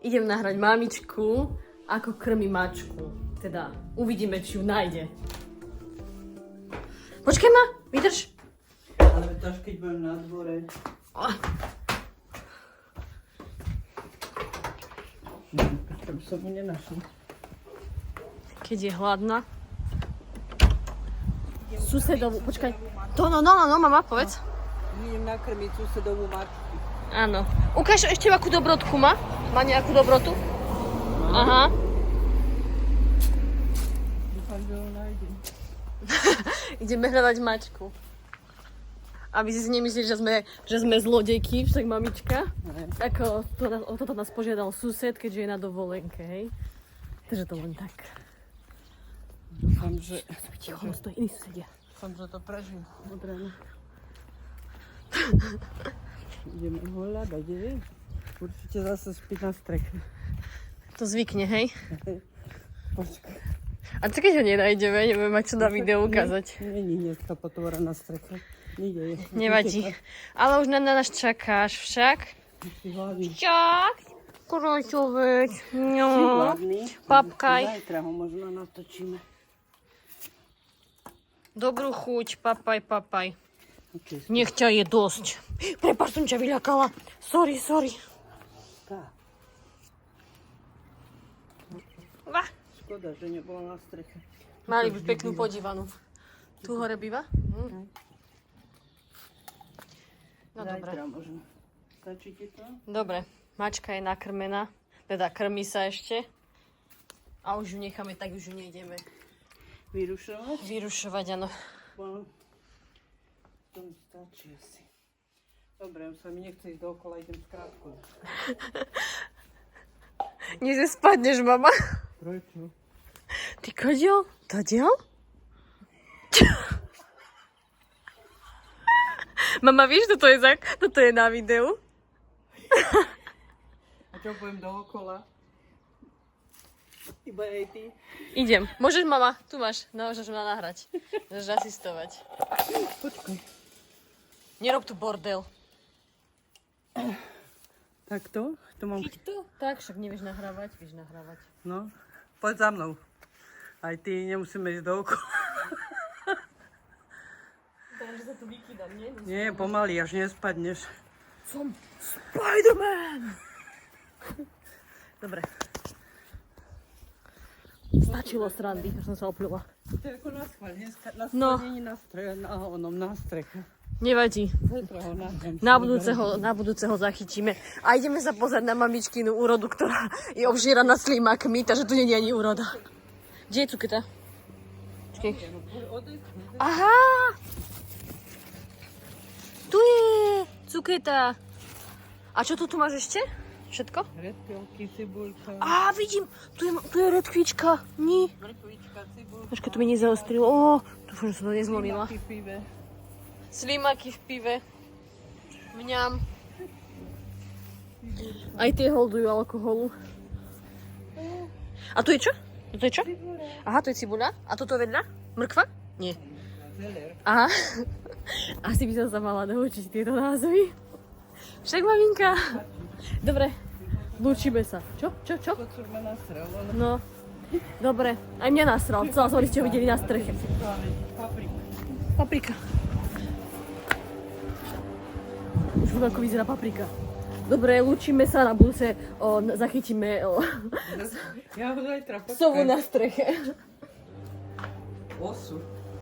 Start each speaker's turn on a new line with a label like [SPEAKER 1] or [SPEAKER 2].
[SPEAKER 1] Idem nahrať mamičku, ako krmi mačku. Teda, uvidíme, či ju nájde. Počkaj ma, vydrž.
[SPEAKER 2] Ale to až keď budem na dvore. Počkaj, by som mu nenašla.
[SPEAKER 1] Keď je hladná. Susedovú, počkaj. To, no, mama, povedz.
[SPEAKER 2] Idem nakrmiť susedovú mačku.
[SPEAKER 1] Áno. Ukáž ešte akú dobrotku má. Má nejakú dobrotu? Aha.
[SPEAKER 2] Dúfam, že ho nájdem.
[SPEAKER 1] Ideme hľadať mačku. Aby si nemyslíš, že sme zlodejky, však mamička. Ako o toto nás požiadal sused, keďže je na dovolenke, hej. Takže to len tak.
[SPEAKER 2] Dúfam, že...
[SPEAKER 1] Ticho, stojí iní susedia.
[SPEAKER 2] Dúfam, že to prežijem.
[SPEAKER 1] Od rána.
[SPEAKER 2] Ideme ho hľadať, je? Určite zase spí na streche.
[SPEAKER 1] To zvykne, hej?
[SPEAKER 2] Počkaj.
[SPEAKER 1] A čo keď ho nenájdeme? Nebudeme mať čo na videu ukázať.
[SPEAKER 2] Není dneska potvora na streche. Nikde je.
[SPEAKER 1] Nevadí. Ale už na nás čakáš však.
[SPEAKER 2] Si hladný.
[SPEAKER 1] Však. Kručovec.
[SPEAKER 2] Si
[SPEAKER 1] No.
[SPEAKER 2] hladný?
[SPEAKER 1] Papkaj.
[SPEAKER 2] Zajtra ho možno natočíme.
[SPEAKER 1] Dobrú chuť, papaj.
[SPEAKER 2] Okay,
[SPEAKER 1] Nech ťa je dosť. Prepáč, som ťa vyľakala. Sorry.
[SPEAKER 2] tak.
[SPEAKER 1] Vá.
[SPEAKER 2] Škoda, že nebola na streche.
[SPEAKER 1] Mali by peknú podívanú. Tu hore býva? No dobre.
[SPEAKER 2] Zajtra možno. Stačí ti to?
[SPEAKER 1] Dobre, mačka je nakrmená. Teda krmí sa ešte. A už ju necháme, tak už ju nejdeme vyrušovať, áno.
[SPEAKER 2] To mi stačí asi. Dobre, už sa mi nechce ísť dookola, idem skrátko.
[SPEAKER 1] Nie, že spadneš, mama.
[SPEAKER 2] Prečo?
[SPEAKER 1] Ty kadiaľ? Tadiaľ? Mama, vieš, toto je na videu?
[SPEAKER 2] A čo poviem dookola? Iba aj ty.
[SPEAKER 1] Idem. Môžeš, mama, tu máš. Môžeš ma nahrať. Môžeš asistovať.
[SPEAKER 2] Počkaj.
[SPEAKER 1] Nerob tu bordel.
[SPEAKER 2] Takto? To mám...
[SPEAKER 1] Tak, však nevieš nahrávať. Vieš nahrávať.
[SPEAKER 2] No, poď za mnou. Aj ty nemusíme ísť dookola.
[SPEAKER 1] Takže sa tu vykýdam, nie?
[SPEAKER 2] Nie, pomaly, až nespadneš.
[SPEAKER 1] Som Spider-Man! Dobre. Stačilo srandy, až som sa oplila.
[SPEAKER 2] To je ako na schvál. Dneska na
[SPEAKER 1] No.
[SPEAKER 2] schvál není na streche, na streche.
[SPEAKER 1] Nevadí.
[SPEAKER 2] Zajtra ho nájdem.
[SPEAKER 1] Na budúceho zachytíme. A ideme sa pozrieť na mamičkinu úrodu, ktorá je obžíraná slimakmi, takže tu nie je ani úroda. Kde je cuketa? Počkej. Aha! Tu je cuketa. A čo tu máš ešte? Všetko?
[SPEAKER 2] Redkvieľky, cibulka.
[SPEAKER 1] Á, vidím, tu je redkvička. Nie.
[SPEAKER 2] Mrkvička, cibulka.
[SPEAKER 1] Počkaj, to mi nezaostrilo. Ó, dúfam, že som to nezlomila.
[SPEAKER 2] Slimaky v pive.
[SPEAKER 1] Slimaky v pive. Mňam. Aj tie holdujú alkoholu. A tu je čo? To je čo? Aha, to je cibuľa. A toto vedľa? Mrkva? Nie.
[SPEAKER 2] Zeler.
[SPEAKER 1] Aha. Asi by som sa mala naučiť tieto názvy. Však, maminka. Dobre, lúčime sa. Čo?
[SPEAKER 2] Kocúr ma nasral.
[SPEAKER 1] No, dobre. Aj mňa nasral. Celá som ste ho videli na streche. Paprika. Už viem, ako vyzerá paprika. Dobre, lúčime sa, na budúce zachytíme
[SPEAKER 2] Ja ho zajtra počkaj.
[SPEAKER 1] sovu na streche.
[SPEAKER 2] Osu.